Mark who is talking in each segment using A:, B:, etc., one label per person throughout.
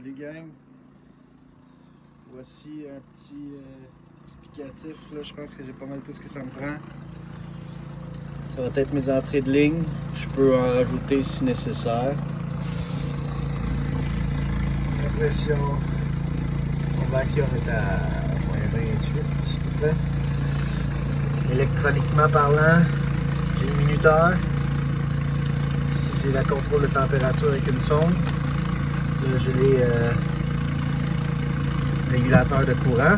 A: Salut gang, voici un petit explicatif, là je pense que j'ai pas mal tout ce que ça me prend. Ça va être mes entrées de ligne, je peux en rajouter si nécessaire. La pression, mon vacuum est à -28 s'il vous plaît. Électroniquement parlant, j'ai le minuteur. Ici j'ai la contrôle de température avec une sonde. Là j'ai les régulateurs de courant.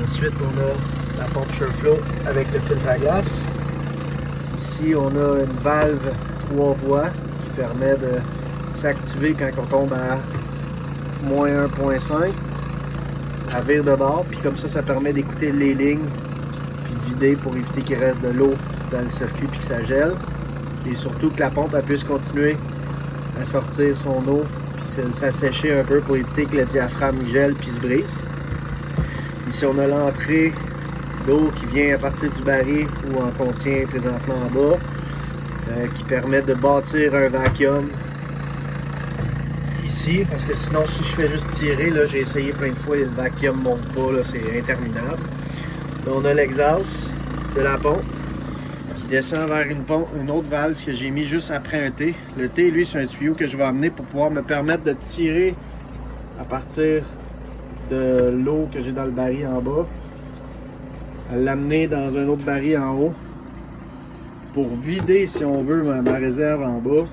A: Ensuite on a la pompe SureFlow avec le filtre à glace. Ici on a une valve 3 voies qui permet de s'activer quand on tombe à -1.5. Elle vire de bord, puis comme ça permet d'écouter les lignes puis de vider pour éviter qu'il reste de l'eau dans le circuit puis que ça gèle. Et surtout que la pompe elle puisse continuer à sortir son eau puis s'assécher un peu pour éviter que le diaphragme gèle puis se brise. Ici on a l'entrée d'eau qui vient à partir du baril où on contient présentement en bas, qui permet de bâtir un vacuum ici, parce que sinon si je fais juste tirer, là j'ai essayé plein de fois et le vacuum monte pas, là c'est interminable. Là on a l'exhaust de la pompe qui descend vers une autre valve que j'ai mis juste après un T. Le T lui c'est un tuyau que je vais amener pour pouvoir me permettre de tirer à partir de l'eau que j'ai dans le baril en bas, à l'amener dans un autre baril en haut pour vider si on veut ma réserve en bas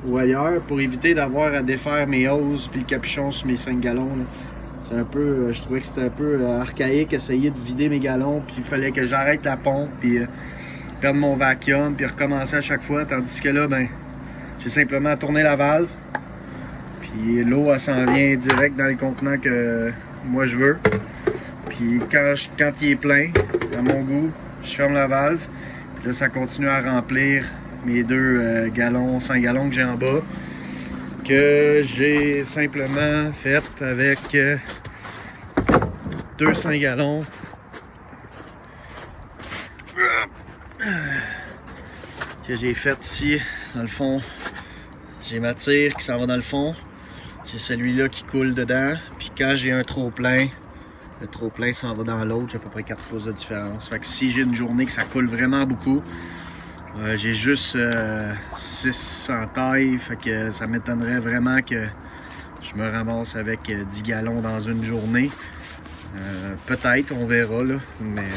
A: ou ailleurs, pour éviter d'avoir à défaire mes hoses puis le capuchon sur mes 5 gallons. C'est un peu, je trouvais que c'était un peu archaïque, essayer de vider mes gallons, puis il fallait que j'arrête la pompe, puis perdre mon vacuum, puis recommencer à chaque fois, tandis que là, ben, j'ai simplement tourné la valve, puis l'eau, elle s'en vient direct dans le contenant que moi je veux. Puis quand il est plein, à mon goût, je ferme la valve, puis là, ça continue à remplir mes 2 gallons, 5 gallons que j'ai en bas, que j'ai simplement fait avec 2 5 gallons que j'ai fait ici. Dans le fond, j'ai ma tire qui s'en va dans le fond, j'ai celui-là qui coule dedans, puis quand j'ai un trop plein, le trop plein s'en va dans l'autre, j'ai à peu près 4 pouces de différence. Fait que si j'ai une journée que ça coule vraiment beaucoup, j'ai juste 6 en taille, fait que ça m'étonnerait vraiment que je me ramasse avec 10 gallons dans une journée. Peut-être, on verra là, mais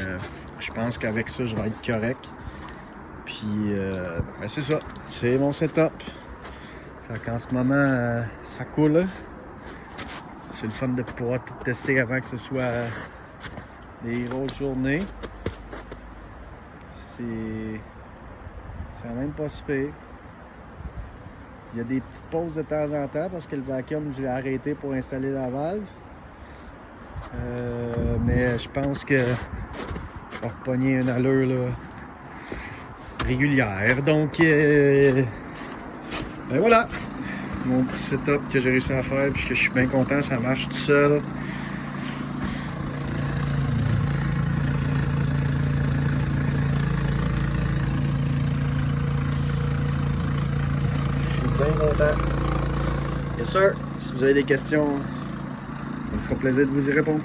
A: je pense qu'avec ça, je vais être correct. Puis, ben c'est ça, c'est mon setup. Fait qu'en ce moment, ça coule. C'est le fun de pouvoir tout tester avant que ce soit des grosses journées. C'est même pas si pire. Il y a des petites pauses de temps en temps parce que le vacuum, je l'ai arrêté pour installer la valve. Mais je pense que je vais repogner une allure là, régulière. Donc, ben voilà, mon petit setup que j'ai réussi à faire puis que je suis bien content, ça marche tout seul. Bien content. Yes sir. Si vous avez des questions, ça me fera plaisir de vous y répondre.